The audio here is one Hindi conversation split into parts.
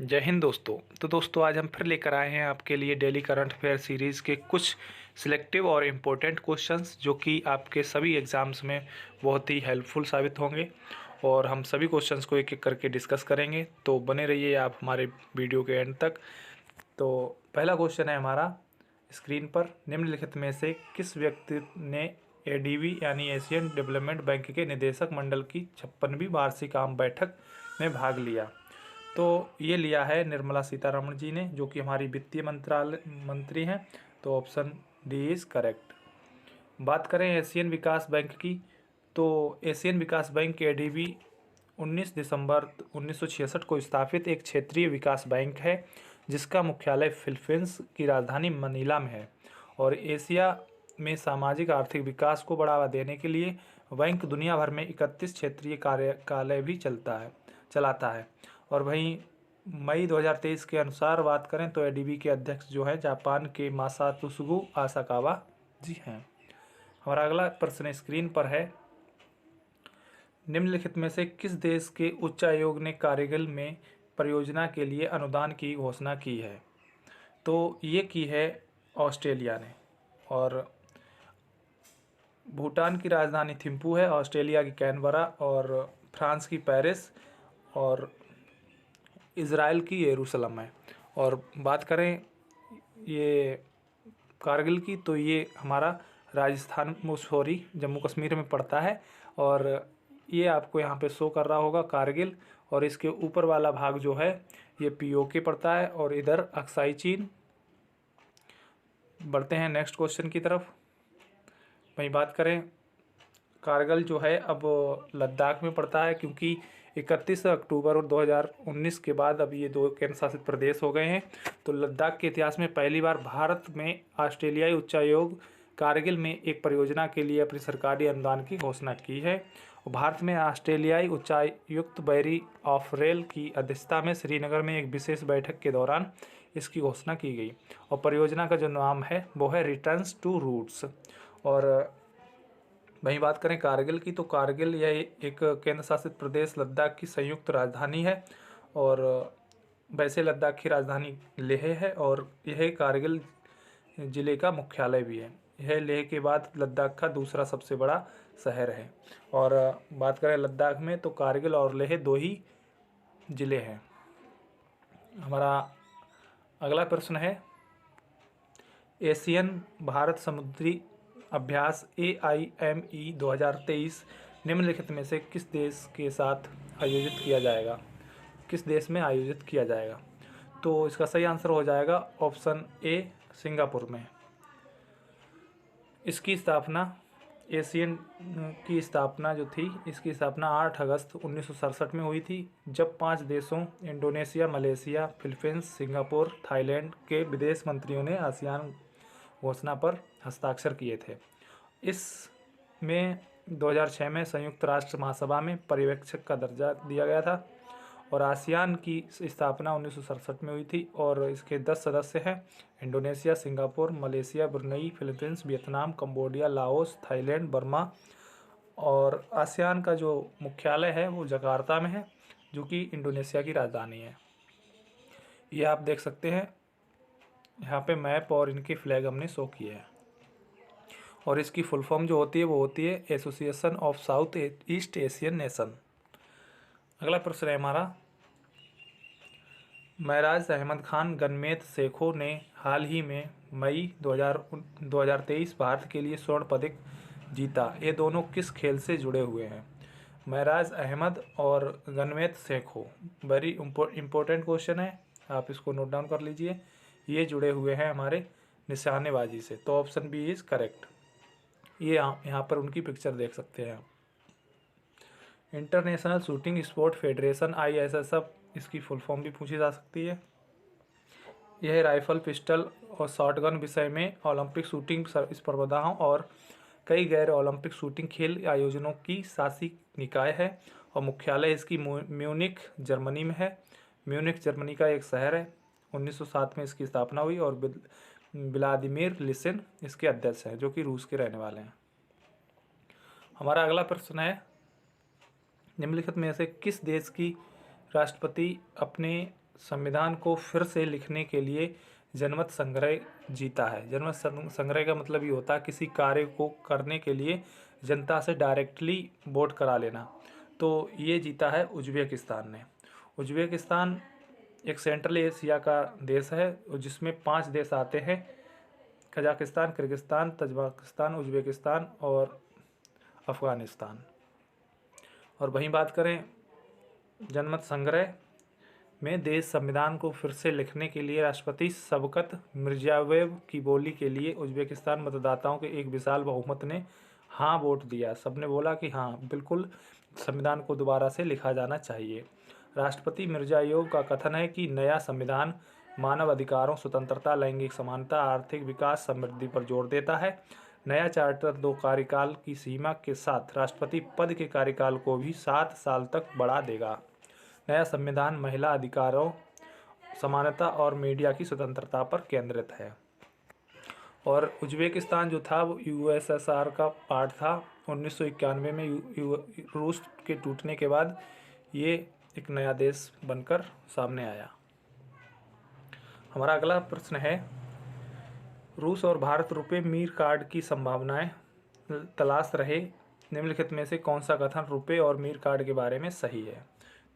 जय हिंद दोस्तों। तो दोस्तों आज हम फिर लेकर आए हैं आपके लिए डेली करंट अफेयर सीरीज़ के कुछ सिलेक्टिव और इम्पोर्टेंट क्वेश्चंस जो कि आपके सभी एग्ज़ाम्स में बहुत ही हेल्पफुल साबित होंगे और हम सभी क्वेश्चंस को एक एक करके डिस्कस करेंगे। तो बने रहिए आप हमारे वीडियो के एंड तक। तो पहला क्वेश्चन है हमारा स्क्रीन पर, निम्नलिखित में से किस व्यक्ति ने एडीबी यानी एशियन डेवलपमेंट बैंक के निदेशक मंडल की 56वीं वार्षिक आम बैठक में भाग लिया? तो ये लिया है निर्मला सीतारमण जी ने, जो कि हमारी वित्तीय मंत्रालय मंत्री हैं। तो ऑप्शन डी इज़ करेक्ट। बात करें एशियन विकास बैंक की, तो एशियन विकास बैंक एडीबी 19 दिसंबर 1966 को स्थापित एक क्षेत्रीय विकास बैंक है जिसका मुख्यालय फिलीपींस की राजधानी मनीला में है और एशिया में सामाजिक आर्थिक विकास को बढ़ावा देने के लिए बैंक दुनिया भर में 31 क्षेत्रीय कार्यालय भी चलाता है। और वहीं मई 2023 के अनुसार बात करें तो एडीबी के अध्यक्ष जो है जापान के मासात्सुगु आसाकावा जी हैं। हमारा अगला प्रश्न स्क्रीन पर है, निम्नलिखित में से किस देश के उच्च आयोग ने कारगिल में परियोजना के लिए अनुदान की घोषणा की है? तो ये की है ऑस्ट्रेलिया ने। और भूटान की राजधानी थिम्पू है, ऑस्ट्रेलिया की कैनबरा और फ्रांस की पेरिस और इज़राइल की यरूशलेम है। और बात करें ये कारगिल की, तो ये हमारा राजस्थान सॉरी जम्मू कश्मीर में पड़ता है और ये आपको यहाँ पे शो कर रहा होगा कारगिल, और इसके ऊपर वाला भाग जो है ये पीओके पड़ता है और इधर अक्साई चीन। बढ़ते हैं नेक्स्ट क्वेश्चन की तरफ। वहीं बात करें कारगिल जो है अब लद्दाख में पड़ता है, क्योंकि 31 अक्टूबर 2019 के बाद अब ये दो केंद्र शासित प्रदेश हो गए हैं। तो लद्दाख के इतिहास में पहली बार भारत में ऑस्ट्रेलियाई उच्चायोग कारगिल में एक परियोजना के लिए अपनी सरकारी अनुदान की घोषणा की है। और भारत में ऑस्ट्रेलियाई उच्चायुक्त बैरी ऑफरेल की अध्यक्षता में श्रीनगर में एक विशेष बैठक के दौरान इसकी घोषणा की गई और परियोजना का जो नाम है वो है रिटर्न्स टू रूट्स। और वहीं बात करें कारगिल की, तो कारगिल यह एक केंद्र शासित प्रदेश लद्दाख की संयुक्त राजधानी है और वैसे लद्दाख की राजधानी लेह है और यह कारगिल ज़िले का मुख्यालय भी है। यह लेह के बाद लद्दाख का दूसरा सबसे बड़ा शहर है। और बात करें लद्दाख में, तो कारगिल और लेह दो ही ज़िले हैं। हमारा अगला प्रश्न है, एशियन भारत समुद्री अभ्यास AIME 2023 निम्नलिखित में से किस देश के साथ आयोजित किया जाएगा? किस देश में आयोजित किया जाएगा? तो इसका सही आंसर हो जाएगा ऑप्शन ए, सिंगापुर में। इसकी स्थापना एशियन की स्थापना जो थी, इसकी स्थापना 8 अगस्त 1967 में हुई थी, जब 5 देशों Indonesia, Malaysia, Philippines, Singapore, Thailand के विदेश मंत्रियों ने आसियान घोषणा पर हस्ताक्षर किए थे। इसमें 2006 में संयुक्त राष्ट्र महासभा में पर्यवेक्षक का दर्जा दिया गया था और आसियान की स्थापना 1967 में हुई थी और इसके 10 सदस्य हैं, Indonesia, Singapore, Malaysia, Brunei, Philippines, Vietnam, Cambodia, Laos, Thailand, Burma. और आसियान का जो मुख्यालय है वो जकार्ता में है, जो कि इंडोनेशिया की राजधानी है। ये आप देख सकते हैं यहाँ पे मैप और इनके फ्लैग हमने शो किए हैं। और इसकी फुल फॉर्म जो होती है वो होती है association of south east Asian nation. अगला प्रश्न है हमारा, महराज अहमद खान गनमेत शेखों ने हाल ही में मई 2023 भारत के लिए स्वर्ण पदक जीता। ये दोनों किस खेल से जुड़े हुए हैं? महराज अहमद और गनमेत शेखों, वेरी इम्पोर्टेंट क्वेश्चन है, आप इसको नोट डाउन कर लीजिए। ये जुड़े हुए हैं हमारे निशानेबाजी से, तो ऑप्शन बी इज़ करेक्ट। ये यहाँ पर उनकी पिक्चर देख सकते हैं आप। International shooting sport federation ISSF, इसकी फुल फॉर्म भी पूछी जा सकती है। यह राइफल, पिस्टल और शॉटगन विषय में ओलंपिक शूटिंग स्पर्धाओं और कई गैर ओलंपिक शूटिंग खेल आयोजनों की शासी निकाय है और मुख्यालय इसकी म्यूनिख जर्मनी में है। म्यूनिख जर्मनी का एक शहर है। 1907 में इसकी स्थापना हुई और व्लादिमीर लिसिन इसके अध्यक्ष हैं, जो कि रूस के रहने वाले हैं। हमारा अगला प्रश्न है, निम्नलिखित में से किस देश की राष्ट्रपति अपने संविधान को फिर से लिखने के लिए जनमत संग्रह जीता है? जनमत संग्रह का मतलब ये होता है किसी कार्य को करने के लिए जनता से डायरेक्टली वोट करा लेना। तो ये जीता है उज्बेकिस्तान ने। उज्बेकिस्तान एक सेंट्रल एशिया का देश है जिसमें 5 देश आते हैं, कजाकिस्तान, किर्गिस्तान, तजाकिस्तान, उज्बेकिस्तान और अफ़गानिस्तान। और वहीं बात करें जनमत संग्रह में, देश संविधान को फिर से लिखने के लिए राष्ट्रपति शवकत मिर्जियोयेव की बोली के लिए उज्बेकिस्तान मतदाताओं के एक विशाल बहुमत ने हाँ वोट दिया। सबने बोला कि हाँ बिल्कुल संविधान को दोबारा से लिखा जाना चाहिए। राष्ट्रपति मिर्जियोयेव का कथन है कि नया संविधान मानव अधिकारों, स्वतंत्रता, लैंगिक समानता, आर्थिक विकास, समृद्धि पर जोर देता है। नया चार्टर 2 कार्यकाल की सीमा के साथ राष्ट्रपति पद के कार्यकाल को भी 7 साल तक बढ़ा देगा। नया संविधान महिला अधिकारों, समानता और मीडिया की स्वतंत्रता पर केंद्रित है। और उज्बेकिस्तान जो था वो यूएसएसआर का पार्ट था। 1991 में रूस के टूटने के बाद ये एक नया देश बनकर सामने आया। हमारा अगला प्रश्न है, रूस और भारत रुपए मीर कार्ड की संभावनाएं तलाश रहे, निम्नलिखित में से कौन सा कथन रुपए और मीर कार्ड के बारे में सही है?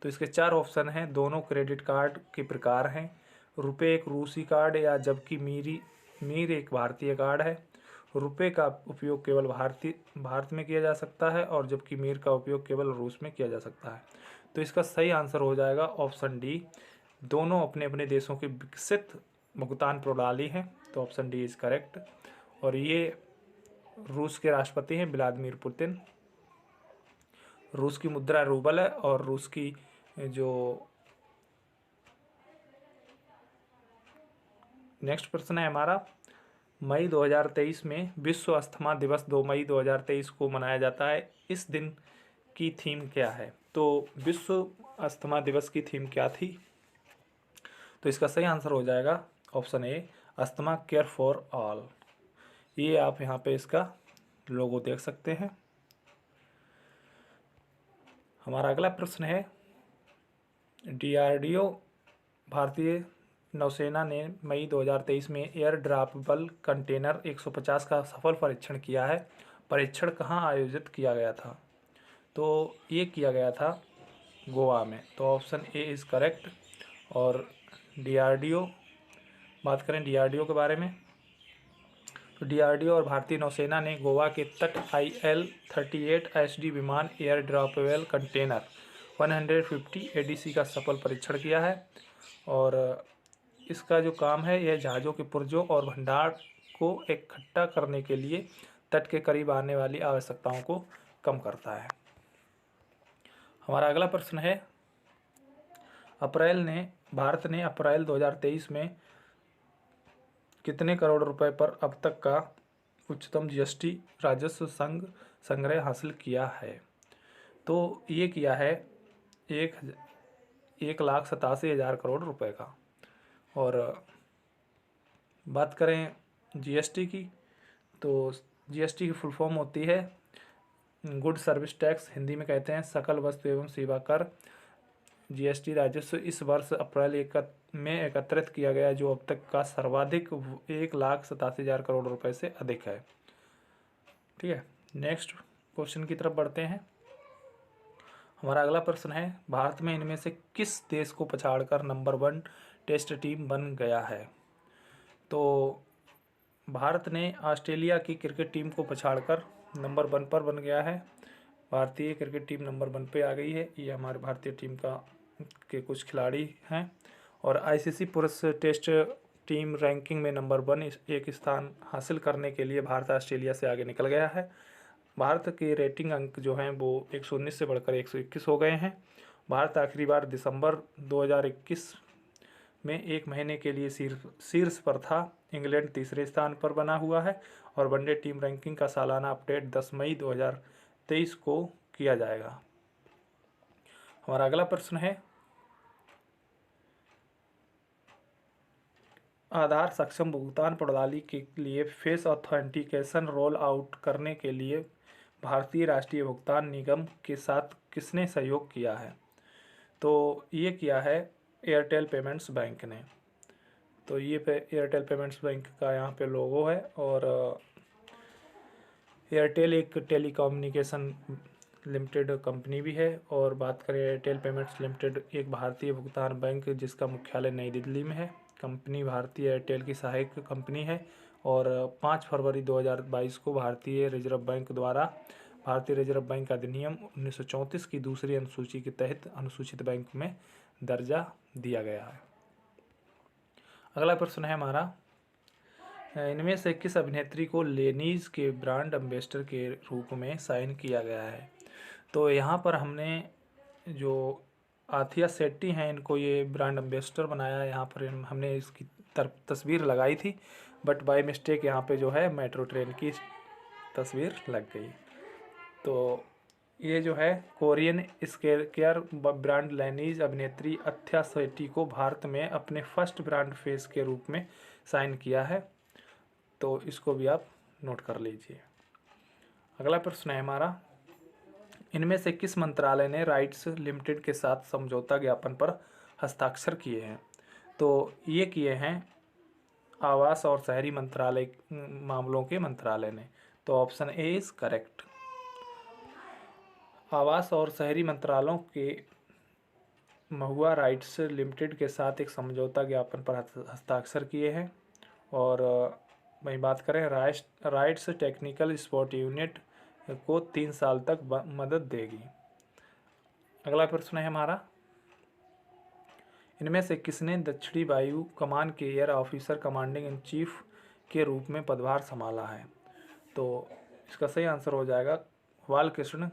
तो इसके 4 ऑप्शन हैं। दोनों क्रेडिट कार्ड के प्रकार हैं। रुपए एक रूसी कार्ड या जबकि मीर एक भारतीय कार्ड है। रुपए का उपयोग केवल भारत में किया जा सकता है और जबकि मीर का उपयोग केवल रूस में किया जा सकता है। तो इसका सही आंसर हो जाएगा ऑप्शन डी। दोनों अपने अपने देशों की विकसित भुगतान प्रणाली हैं, तो ऑप्शन डी इज़ करेक्ट। और ये रूस के राष्ट्रपति हैं व्लादिमीर पुतिन। रूस की मुद्रा रूबल है और रूस की जो नेक्स्ट प्रश्न है हमारा, मई 2023 में विश्व अस्थमा दिवस 2 मई 2023 को मनाया जाता है। इस दिन की थीम क्या है? तो विश्व अस्थमा दिवस की थीम क्या थी? तो इसका सही आंसर हो जाएगा option A, asthma care for all. ये आप यहाँ पे इसका लोगो देख सकते हैं। हमारा अगला प्रश्न है, डीआरडीओ भारतीय नौसेना ने मई 2023 में एयर ड्रॉपेबल कंटेनर 150 का सफल परीक्षण किया है। परीक्षण कहाँ आयोजित किया गया था? तो ये किया गया था गोवा में, तो ऑप्शन ए इज़ करेक्ट। और डीआरडीओ, बात करें डीआरडीओ के बारे में, तो डीआरडीओ और भारतीय नौसेना ने गोवा के तट IL-38 SD विमान एयर ड्रॉपेबल कंटेनर 150 ADC का सफल परीक्षण किया है। और इसका जो काम है यह जहाज़ों के पुर्जों और भंडार को इकट्ठा करने के लिए तट के करीब आने वाली आवश्यकताओं को कम करता है। हमारा अगला प्रश्न है, भारत ने अप्रैल 2023 में कितने करोड़ रुपए पर अब तक का उच्चतम GST राजस्व संग्रह हासिल किया है? तो ये किया है 1,87,000 करोड़ रुपए का। और बात करें GST की, तो GST की फुल फॉर्म होती है गुड सर्विस टैक्स, हिंदी में कहते हैं सकल वस्तु एवं सेवा कर। GST राजस्व इस वर्ष अप्रैल में एकत्रित किया गया जो अब तक का सर्वाधिक 1,87,000 करोड़ रुपए से अधिक है। ठीक है, नेक्स्ट क्वेश्चन की तरफ बढ़ते हैं। हमारा अगला प्रश्न है, भारत में इनमें से किस देश को पछाड़कर नंबर 1 टेस्ट टीम बन गया है? तो भारत ने ऑस्ट्रेलिया की क्रिकेट टीम को पछाड़कर नंबर 1 पर बन गया है। भारतीय क्रिकेट टीम नंबर 1 पे आ गई है। ये हमारे भारतीय टीम के कुछ खिलाड़ी हैं। और ICC पुरुष टेस्ट टीम रैंकिंग में नंबर 1 एक स्थान हासिल करने के लिए भारत ऑस्ट्रेलिया से आगे निकल गया है। भारत के रेटिंग अंक जो हैं वो 119 से बढ़कर 121 हो गए हैं। भारत आखिरी बार दिसंबर 2021 में 1 महीने के लिए शीर्ष पर था। इंग्लैंड तीसरे स्थान पर बना हुआ है। और वनडे टीम रैंकिंग का सालाना अपडेट 10 मई 2023 को किया जाएगा। हमारा अगला प्रश्न है, आधार सक्षम भुगतान प्रणाली के लिए फेस ऑथेंटिकेशन रोल आउट करने के लिए भारतीय राष्ट्रीय भुगतान निगम के साथ किसने सहयोग किया है? तो ये किया है एयरटेल पेमेंट्स बैंक ने। तो ये एयरटेल पेमेंट्स बैंक का यहाँ पे लोगो है। और एयरटेल एक टेलीकम्युनिकेशन लिमिटेड कंपनी भी है। और बात करें एयरटेल पेमेंट्स लिमिटेड एक भारतीय भुगतान बैंक जिसका मुख्यालय नई दिल्ली में है। कंपनी भारतीय एयरटेल की सहायक कंपनी है। और 5 फरवरी 2022 को भारतीय रिजर्व बैंक द्वारा भारतीय रिजर्व बैंक अधिनियम 1934 की दूसरी अनुसूची के तहत अनुसूचित बैंक में दर्जा दिया गया है। अगला प्रश्न है हमारा, इनमें से किस अभिनेत्री को लेनीज के ब्रांड एम्बेसडर के रूप में साइन किया गया है? तो यहाँ पर हमने जो आथिया शेट्टी हैं इनको ये ब्रांड एम्बेसडर बनाया है। यहाँ पर हमने इसकी तस्वीर लगाई थी, बट बाय मिस्टेक यहाँ पे जो है मेट्रो ट्रेन की तस्वीर लग गई। तो ये जो है कोरियन स्किन केयर ब्रांड लेनीज अभिनेत्री आथिया शेट्टी को भारत में अपने फर्स्ट ब्रांड फेस के रूप में साइन किया है। तो इसको भी आप नोट कर लीजिए। अगला प्रश्न है हमारा, इनमें से किस मंत्रालय ने राइट्स लिमिटेड के साथ समझौता ज्ञापन पर हस्ताक्षर किए हैं? तो ये किए हैं आवास और शहरी मंत्रालय मामलों के मंत्रालय ने। तो ऑप्शन ए इज करेक्ट। आवास और शहरी मंत्रालयों के महुआ राइट्स लिमिटेड के साथ एक समझौता ज्ञापन पर हस्ताक्षर किए हैं। और वही बात करें राइट्स टेक्निकल सपोर्ट यूनिट को 3 साल तक मदद देगी। अगला प्रश्न है हमारा, इनमें से किसने दक्षिणी वायु कमान के air officer commanding in chief के रूप में पदभार संभाला है? तो इसका सही आंसर हो जाएगा बालकृष्ण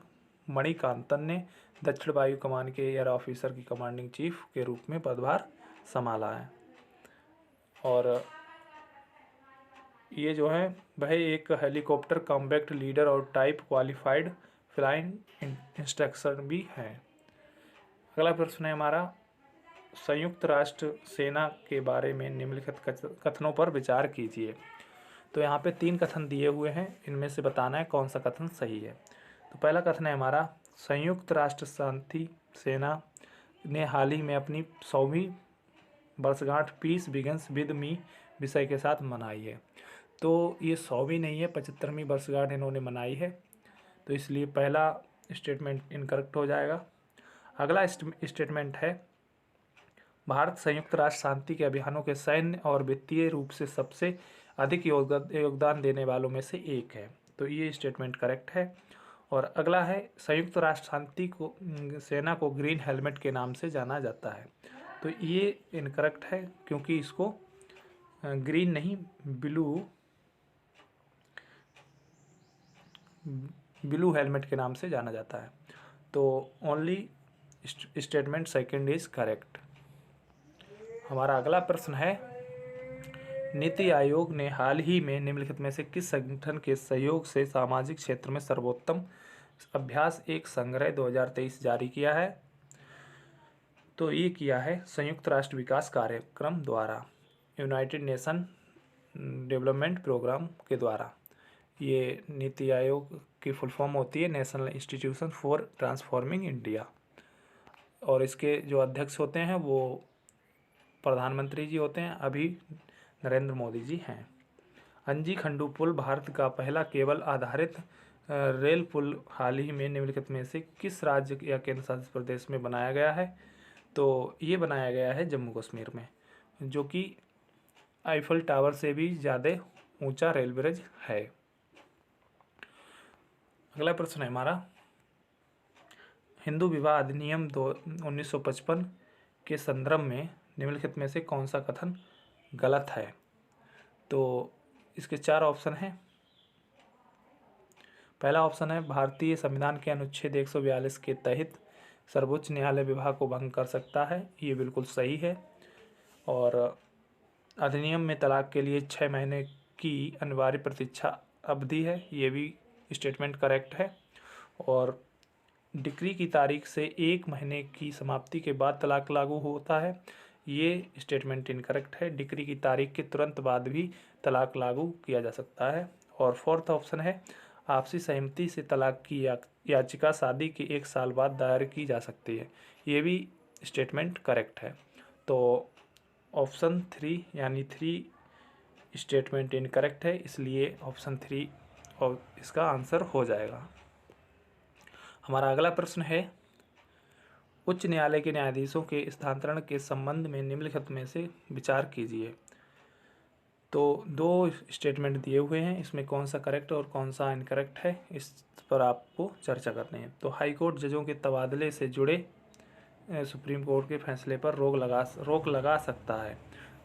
मणिकांतन ने दक्षिण वायु कमान के एयर ऑफिसर की कमांडिंग चीफ के रूप में पदभार संभाला है। और ये जो है वह एक हेलीकॉप्टर कॉम्बैट लीडर और टाइप क्वालिफाइड फ्लाइंग इंस्ट्रक्टर भी है। अगला प्रश्न है हमारा, संयुक्त राष्ट्र सेना के बारे में निम्नलिखित कथनों पर विचार कीजिए। तो यहाँ पे 3 कथन दिए हुए हैं, इनमें से बताना है कौन सा कथन सही है। तो पहला कथन है हमारा, संयुक्त राष्ट्र शांति सेना ने हाल ही में अपनी 100वीं वर्षगांठ पीस बिगिंस विद मी विषय के साथ मनाई है। तो ये 100वीं नहीं है, 75वीं वर्षगांठ इन्होंने मनाई है। तो इसलिए पहला स्टेटमेंट इनकरेक्ट हो जाएगा। अगला स्टेटमेंट है, भारत संयुक्त राष्ट्र शांति के अभियानों के सैन्य और वित्तीय रूप से सबसे अधिक योगदान देने वालों में से एक है। तो ये स्टेटमेंट करेक्ट है। और अगला है, संयुक्त राष्ट्र शांति को सेना को ग्रीन हेलमेट के नाम से जाना जाता है। तो ये इनकरेक्ट है, क्योंकि इसको ग्रीन नहीं ब्लू हेलमेट के नाम से जाना जाता है। तो only statement second is correct. हमारा अगला प्रश्न है, नीति आयोग ने हाल ही में निम्नलिखित में से किस संगठन के सहयोग से सामाजिक क्षेत्र में सर्वोत्तम अभ्यास एक संग्रह 2023 जारी किया है? तो ये किया है संयुक्त राष्ट्र विकास कार्यक्रम द्वारा, यूनाइटेड नेशन डेवलपमेंट प्रोग्राम के द्वारा। ये नीति आयोग की फुल फॉर्म होती है national institution for transforming India. और इसके जो अध्यक्ष होते हैं वो प्रधानमंत्री जी होते हैं, अभी नरेंद्र मोदी जी हैं। अंजी खंडू पुल भारत का पहला केबल आधारित रेल पुल हाल ही में निम्नलिखित में से किस राज्य या केंद्र शासित प्रदेश में बनाया गया है? तो ये बनाया गया है जम्मू कश्मीर में, जो कि आईफल टावर से भी ज़्यादा ऊंचा रेल ब्रिज है। अगला प्रश्न है हमारा, हिंदू विवाह अधिनियम 1955 के संदर्भ में निम्नलिखित में से कौन सा कथन गलत है? तो इसके 4 ऑप्शन हैं। पहला ऑप्शन है, भारतीय संविधान के अनुच्छेद 142 के तहत सर्वोच्च न्यायालय विवाह को भंग कर सकता है। ये बिल्कुल सही है। और अधिनियम में तलाक के लिए 6 महीने की अनिवार्य प्रतीक्षा अवधि है, ये भी स्टेटमेंट करेक्ट है। और डिक्री की तारीख से 1 महीने की समाप्ति के बाद तलाक लागू होता है, ये स्टेटमेंट इनकरेक्ट है। डिक्री की तारीख के तुरंत बाद भी तलाक लागू किया जा सकता है। और 4th ऑप्शन है, आपसी सहमति से तलाक की याचिका शादी के 1 साल बाद दायर की जा सकती है, ये भी स्टेटमेंट करेक्ट है। तो ऑप्शन 3 यानी 3 स्टेटमेंट इनकरेक्ट है, इसलिए ऑप्शन 3 और इसका आंसर हो जाएगा। हमारा अगला प्रश्न है, उच्च न्यायालय के न्यायाधीशों के स्थानांतरण के संबंध में निम्नलिखित में से विचार कीजिए। तो 2 स्टेटमेंट दिए हुए हैं, इसमें कौन सा करेक्ट और कौन सा इनकरेक्ट है, इस पर आपको चर्चा करनी है। तो हाई कोर्ट जजों के तबादले से जुड़े सुप्रीम कोर्ट के फैसले पर रोक लगा सकता है,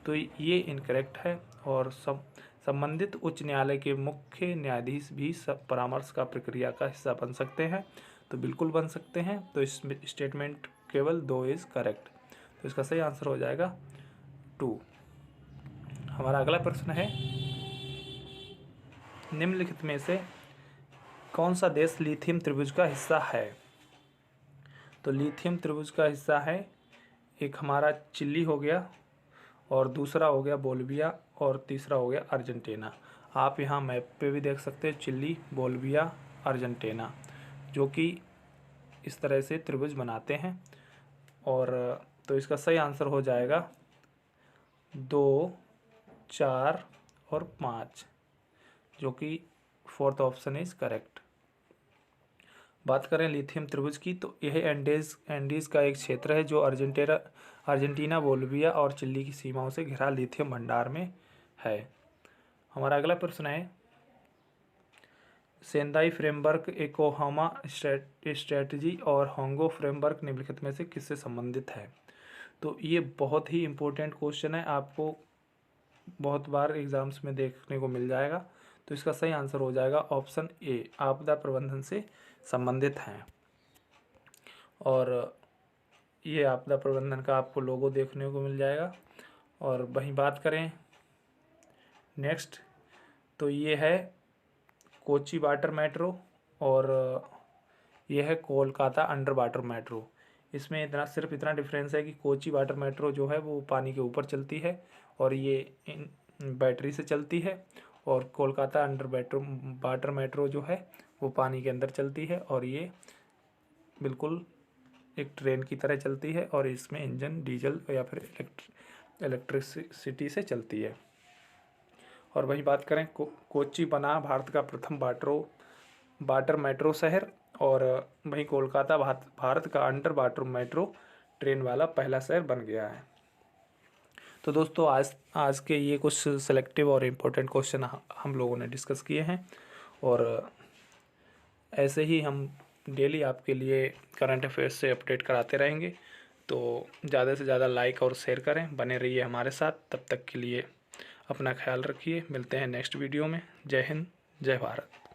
तो ये इनकरेक्ट है। और संबंधित उच्च न्यायालय के मुख्य न्यायाधीश भी सब परामर्श का प्रक्रिया का हिस्सा बन सकते हैं, तो बिल्कुल बन सकते हैं। तो इस स्टेटमेंट केवल 2 इज़ करेक्ट, तो इसका सही आंसर हो जाएगा 2। हमारा अगला प्रश्न है, निम्नलिखित में से कौन सा देश लिथियम त्रिभुज का हिस्सा है। तो लिथियम त्रिभुज का हिस्सा है, एक हमारा चिली हो गया, और दूसरा हो गया बोलिविया, और तीसरा हो गया अर्जेंटीना। आप यहाँ मैप पे भी देख सकते हैं चिली, बोलिविया, अर्जेंटीना, जो कि इस तरह से त्रिभुज बनाते हैं। और तो इसका सही आंसर हो जाएगा 2, 4 और 5, जो कि 4th ऑप्शन इज करेक्ट। बात करें लिथियम त्रिभुज की, तो यह एंडीज़ का एक क्षेत्र है जो अर्जेंटीना, बोलिविया और चिली की सीमाओं से घिरा लिथियम भंडार में है। हमारा अगला प्रश्न है, सेंदाई फ्रेमवर्क, योकोहामा स्ट्रेटजी और होंगो फ्रेमवर्क निम्नलिखित में से किससे संबंधित है। तो ये बहुत ही इम्पोर्टेंट क्वेश्चन है, आपको बहुत बार एग्जाम्स में देखने को मिल जाएगा। तो इसका सही आंसर हो जाएगा ऑप्शन ए, आपदा प्रबंधन से संबंधित हैं। और ये आपदा प्रबंधन का आपको लोगो देखने को मिल जाएगा। और वहीं बात करें नेक्स्ट, तो ये है कोची वाटर मेट्रो, और ये है कोलकाता अंडर वाटर मेट्रो। इसमें सिर्फ इतना डिफरेंस है कि कोची वाटर मेट्रो जो है वो पानी के ऊपर चलती है, और ये बैटरी से चलती है। और कोलकाता अंडर वाटर मेट्रो जो है वो पानी के अंदर चलती है, और ये बिल्कुल एक ट्रेन की तरह चलती है, और इसमें इंजन डीजल या फिर इलेक्ट्रिसिटी से चलती है। और वही बात करें कोच्चि बना भारत का प्रथम वाटर मेट्रो शहर, और वहीं कोलकाता भारत का अंडर वाटर मेट्रो ट्रेन वाला पहला शहर बन गया है। तो दोस्तों आज के ये कुछ सेलेक्टिव और इम्पोर्टेंट क्वेश्चन हम लोगों ने डिस्कस किए हैं, और ऐसे ही हम डेली आपके लिए करंट अफेयर्स से अपडेट कराते रहेंगे। तो ज़्यादा से ज़्यादा लाइक और शेयर करें, बने रहिए हमारे साथ। तब तक के लिए अपना ख्याल रखिए, मिलते हैं नेक्स्ट वीडियो में। जय हिंद, जय भारत।